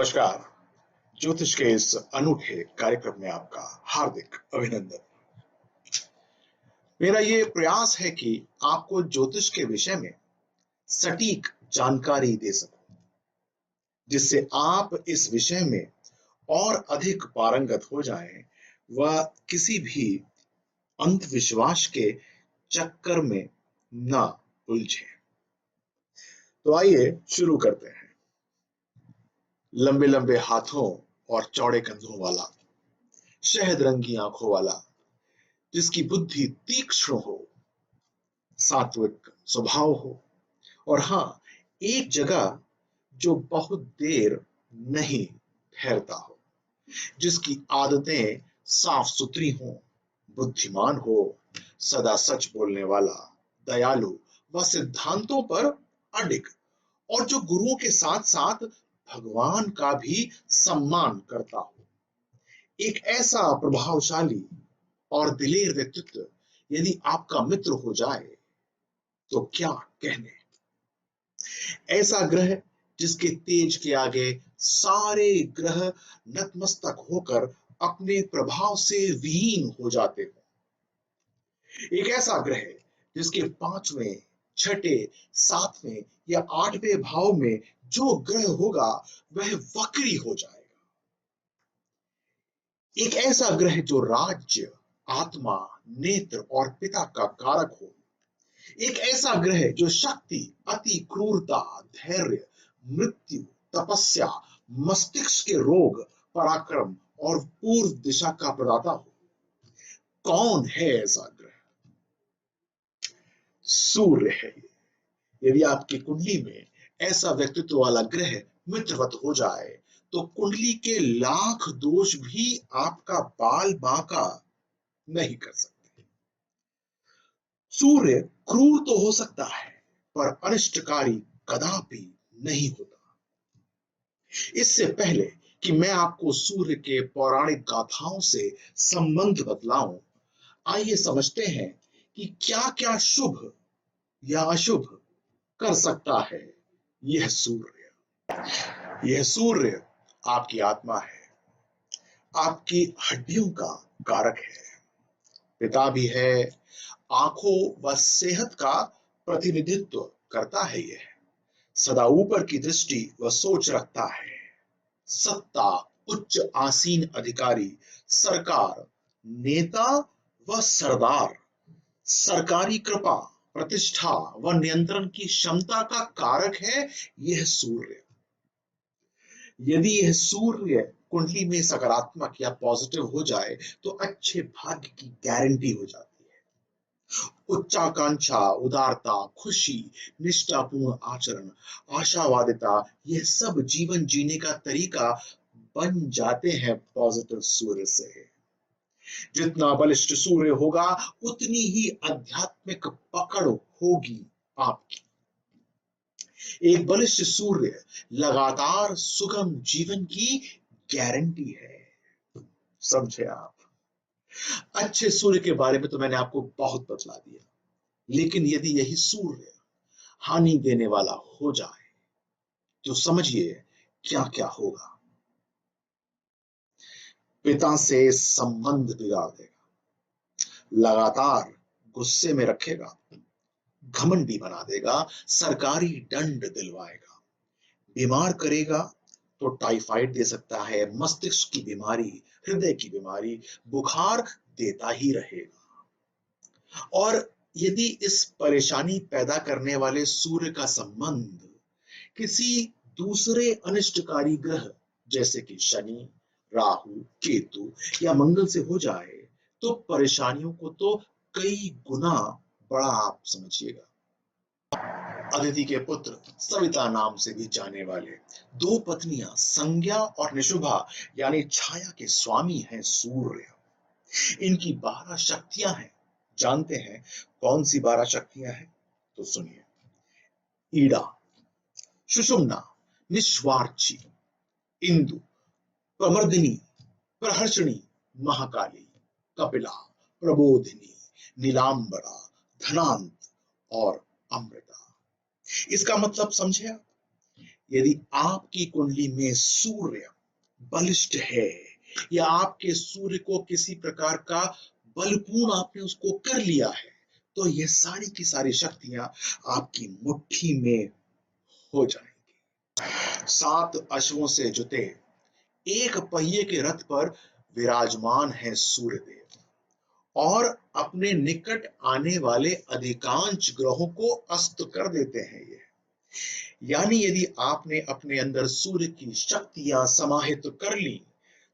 नमस्कार। ज्योतिष के इस अनूठे कार्यक्रम में आपका हार्दिक अभिनंदन। मेरा ये प्रयास है कि आपको ज्योतिष के विषय में सटीक जानकारी दे सकूं, जिससे आप इस विषय में और अधिक पारंगत हो जाएं व किसी भी अंधविश्वास के चक्कर में ना उलझें। तो आइए शुरू करते हैं। लंबे लंबे हाथों और चौड़े कंधों वाला, शहद रंगी आंखों वाला, जिसकी बुद्धि तीक्ष्ण हो, सात्विक स्वभाव हो और हां, एक जगह जो बहुत देर नहीं ठहरता हो, जिसकी आदतें साफ सुथरी हो, बुद्धिमान हो, सदा सच बोलने वाला, दयालु व सिद्धांतों पर अडिग और जो गुरुओं के साथ साथ भगवान का भी सम्मान करता हो। एक ऐसा प्रभावशाली और दिलेर व्यक्तित्व यदि आपका मित्र हो जाए तो क्या कहने। ऐसा ग्रह जिसके तेज के आगे सारे ग्रह नतमस्तक होकर अपने प्रभाव से विहीन हो जाते हो। एक ऐसा ग्रह जिसके पांचवें, छठे, सातवें या आठवें भाव में जो ग्रह होगा वह वक्री हो जाएगा। एक ऐसा ग्रह जो राज्य, आत्मा, नेत्र और पिता का कारक हो। एक ऐसा ग्रह जो शक्ति, अति क्रूरता, धैर्य, मृत्यु, तपस्या, मस्तिष्क के रोग, पराक्रम और पूर्व दिशा का प्रदाता हो। कौन है ऐसा ग्रह? सूर्य है। यदि आपकी कुंडली में ऐसा व्यक्तित्व वाला ग्रह मित्रवत हो जाए तो कुंडली के लाख दोष भी आपका बाल बांका नहीं कर सकते। सूर्य क्रूर तो हो सकता है पर अनिष्टकारी कदापि नहीं होता। इससे पहले कि मैं आपको सूर्य के पौराणिक गाथाओं से संबंध बतलाऊं, आइए समझते हैं कि क्या क्या शुभ या अशुभ कर सकता है यह सूर्य। यह सूर्य आपकी आत्मा है, आपकी हड्डियों का कारक है, पिता भी है, आंखों व सेहत का प्रतिनिधित्व करता है। यह सदा ऊपर की दृष्टि व सोच रखता है। सत्ता, उच्च आसीन अधिकारी, सरकार, नेता व सरदार, सरकारी कृपा, प्रतिष्ठा व नियंत्रण की क्षमता का कारक है यह सूर्य। यदि यह सूर्य कुंडली में सकारात्मक या पॉजिटिव हो जाए तो अच्छे भाग्य की गारंटी हो जाती है। उच्चाकांक्षा, उदारता, खुशी, निष्ठापूर्ण आचरण, आशावादिता, यह सब जीवन जीने का तरीका बन जाते हैं पॉजिटिव सूर्य से। जितना बलिष्ठ सूर्य होगा उतनी ही आध्यात्मिक पकड़ होगी आपकी। एक बलिष्ठ सूर्य लगातार सुगम जीवन की गारंटी है। समझे आप? अच्छे सूर्य के बारे में तो मैंने आपको बहुत बतला दिया, लेकिन यदि यही सूर्य हानि देने वाला हो जाए तो समझिए क्या क्या होगा। पिता से संबंध बिगाड़ देगा, लगातार गुस्से में रखेगा, घमंडी बना देगा, सरकारी दंड दिलवाएगा, बीमार करेगा तो टाइफाइड दे सकता है, मस्तिष्क की बीमारी, हृदय की बीमारी, बुखार देता ही रहेगा। और यदि इस परेशानी पैदा करने वाले सूर्य का संबंध किसी दूसरे अनिष्टकारी ग्रह जैसे कि शनि, राहु, केतु या मंगल से हो जाए तो परेशानियों को तो कई गुना बड़ा आप समझिएगा। अदिति के पुत्र सविता नाम से भी जाने वाले दो पत्नियां संज्ञा और निशुभा यानी छाया के स्वामी हैं सूर्य। इनकी 12 शक्तियां हैं। जानते हैं कौन सी 12 शक्तियां हैं? तो सुनिए। ईड़ा, सुषुम्ना, निस्वार्थी, इंदु, प्रमर्दिनी, प्रहर्षणी, महाकाली, कपिला, प्रबोधिनी, नीलांबरा, धनांत और अमृता। इसका मतलब समझे आप? यदि आपकी कुंडली में सूर्य बलिष्ठ है या आपके सूर्य को किसी प्रकार का बलपूर्ण आपने उसको कर लिया है, तो ये सारी की सारी शक्तियां आपकी मुट्ठी में हो जाएंगी। 7 अश्वों से जुते एक पहिए के रथ पर विराजमान है सूर्यदेव और अपने निकट आने वाले अधिकांश ग्रहों को अस्त कर देते हैं ये। यानी यदि आपने अपने अंदर सूर्य की शक्तियां समाहित कर ली,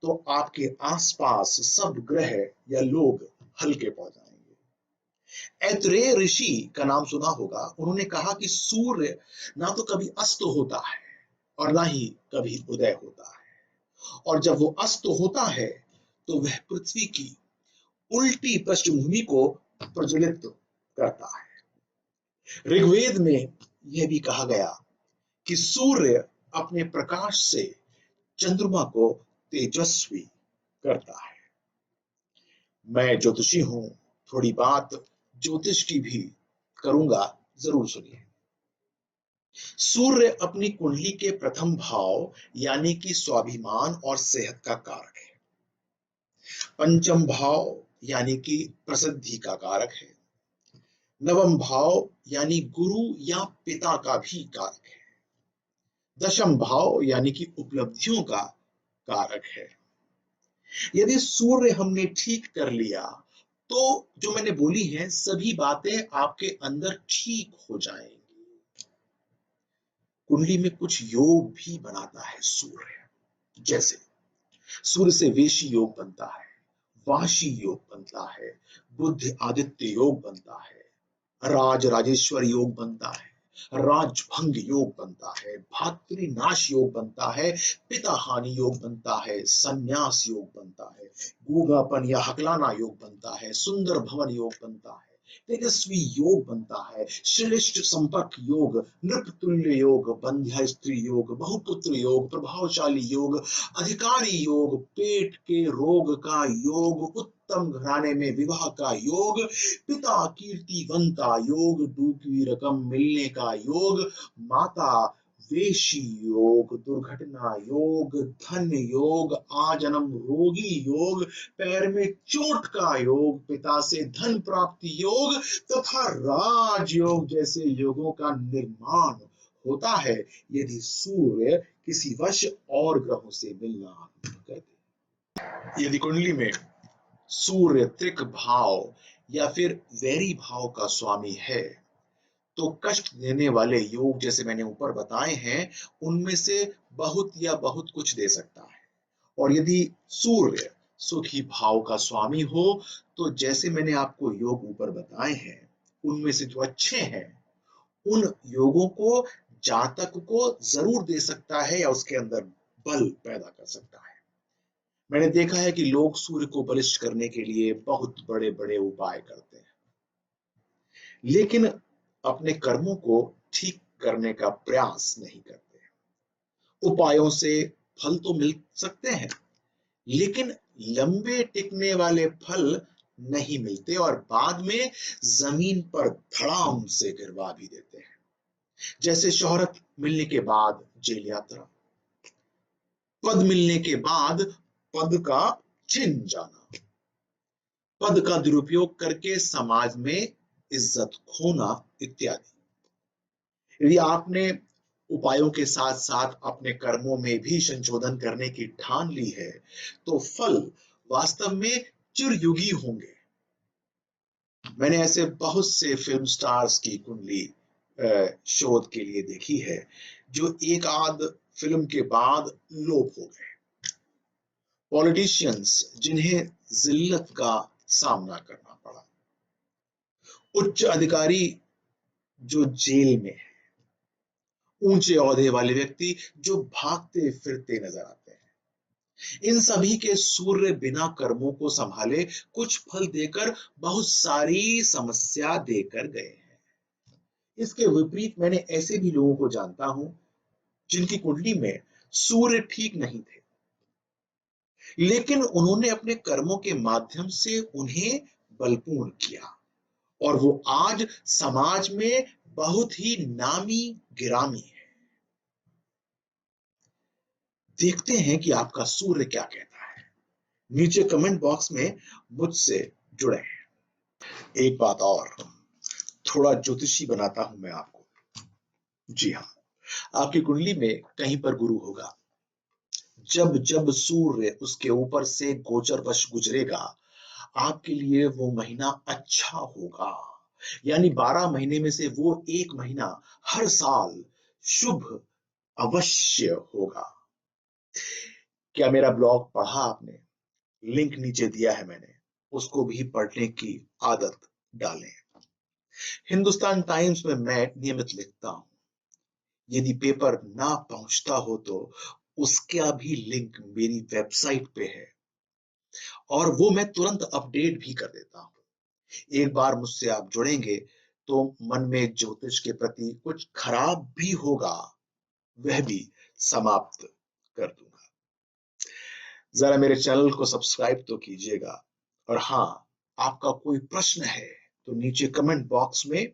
तो आपके आसपास सब ग्रह या लोग हल्के पड़ जाएंगे। ऐतरेय ऋषि का नाम सुना होगा, उन्होंने कहा कि सूर्य ना तो कभी अस्त होता है और ना ही कभी उदय होता है, और जब वो अस्त होता है तो वह पृथ्वी की उल्टी पृष्ठभूमि को प्रज्वलित करता है। ऋग्वेद में यह भी कहा गया कि सूर्य अपने प्रकाश से चंद्रमा को तेजस्वी करता है। मैं ज्योतिषी हूं, थोड़ी बात ज्योतिष की भी करूंगा, जरूर सुनिए। सूर्य अपनी कुंडली के प्रथम भाव यानी कि स्वाभिमान और सेहत का कारक है। पंचम भाव यानी कि प्रसिद्धि का कारक है। नवम भाव यानी गुरु या पिता का भी कारक है। दशम भाव यानी कि उपलब्धियों का कारक है। यदि सूर्य हमने ठीक कर लिया, तो जो मैंने बोली है सभी बातें आपके अंदर ठीक हो जाएंगी। कुंडली में कुछ योग भी बनाता है सूर्य, जैसे सूर्य से वेशी योग बनता है, वाशी योग बनता है, बुद्ध आदित्य योग बनता है, राज राजेश्वर योग बनता है, राजभंग योग बनता है, भातृनाश योग बनता है, पिता हानि योग बनता है, संन्यास योग बनता है, गूंगापन या हकलाना योग बनता है, सुंदर भवन योग बनता है, तेजस्वी योग बनता है, श्रेष्ठ संपर्क योग, नृपतुल्य योग, बंध्या स्त्री योग, बहुपुत्र योग, प्रभावशाली योग, अधिकारी योग, पेट के रोग का योग, उत्तम घराने में विवाह का योग, पिता कीर्तिवंता योग, डूबी रकम मिलने का योग, माता वेशी योग, दुर्घटना योग, धन योग, आजन्म रोगी योग, पैर में चोट का योग, पिता से धन प्राप्ति योग तथा राजयोग जैसे योगों का निर्माण होता है यदि सूर्य किसी वश और ग्रहों से मिलना कर दे। यदि कुंडली में सूर्य त्रिक भाव या फिर वैरी भाव का स्वामी है, तो कष्ट देने वाले योग जैसे मैंने ऊपर बताए हैं, उनमें से बहुत या बहुत कुछ दे सकता है। और यदि सूर्य सुखी भाव का स्वामी हो, तो जैसे मैंने आपको योग ऊपर बताए हैं, उनमें से जो अच्छे हैं, उन योगों को जातक को जरूर दे सकता है या उसके अंदर बल पैदा कर सकता है। मैंने देखा है कि लोग सूर्य को बलिष्ठ करने के लिए बहुत बड़े बड़े उपाय करते हैं, लेकिन अपने कर्मों को ठीक करने का प्रयास नहीं करते। उपायों से फल तो मिल सकते हैं, लेकिन लंबे टिकने वाले फल नहीं मिलते और बाद में जमीन पर धड़ाम से गिरवा भी देते हैं। जैसे शोहरत मिलने के बाद जेल यात्रा, पद मिलने के बाद पद का छिन जाना, पद का दुरुपयोग करके समाज में इज्जत खोना इत्यादि। यदि आपने उपायों के साथ साथ अपने कर्मों में भी संशोधन करने की ठान ली है, तो फल वास्तव में चिरयुगी होंगे। मैंने ऐसे बहुत से फिल्म स्टार्स की कुंडली शोध के लिए देखी है, जो एक आध फिल्म के बाद लोप हो गए। पॉलिटिशियंस जिन्हें जिल्लत का सामना करना पड़ा, उच्च अधिकारी जो जेल में है, ऊंचे ओहदे वाले व्यक्ति जो भागते फिरते नजर आते हैं, इन सभी के सूर्य बिना कर्मों को संभाले कुछ फल देकर बहुत सारी समस्या देकर गए हैं। इसके विपरीत मैंने ऐसे भी लोगों को जानता हूं जिनकी कुंडली में सूर्य ठीक नहीं थे, लेकिन उन्होंने अपने कर्मों के माध्यम से उन्हें बलपूर्ण किया और वो आज समाज में बहुत ही नामी गिरामी है। देखते हैं कि आपका सूर्य क्या कहता है। नीचे कमेंट बॉक्स में मुझसे जुड़े। एक बात और, थोड़ा ज्योतिषी बनाता हूं मैं आपको। जी हाँ, आपकी कुंडली में कहीं पर गुरु होगा। जब जब सूर्य उसके ऊपर से गोचरवश गुजरेगा, आपके लिए वो महीना अच्छा होगा। यानी 12 महीने में से वो एक महीना हर साल शुभ अवश्य होगा। क्या मेरा ब्लॉग पढ़ा आपने? लिंक नीचे दिया है मैंने, उसको भी पढ़ने की आदत डालें। हिंदुस्तान टाइम्स में मैं नियमित लिखता हूं। यदि पेपर ना पहुंचता हो तो उसका भी लिंक मेरी वेबसाइट पे है और वो मैं तुरंत अपडेट भी कर देता हूं। एक बार मुझसे आप जुड़ेंगे तो मन में ज्योतिष के प्रति कुछ खराब भी होगा, वह भी समाप्त कर दूंगा। जरा मेरे चैनल को सब्सक्राइब तो कीजिएगा। और हाँ, आपका कोई प्रश्न है तो नीचे कमेंट बॉक्स में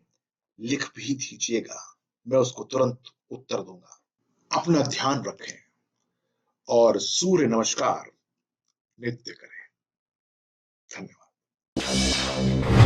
लिख भी दीजिएगा, मैं उसको तुरंत उत्तर दूंगा। अपना ध्यान रखें और सूर्य नमस्कार नित्य करें। धन्यवाद।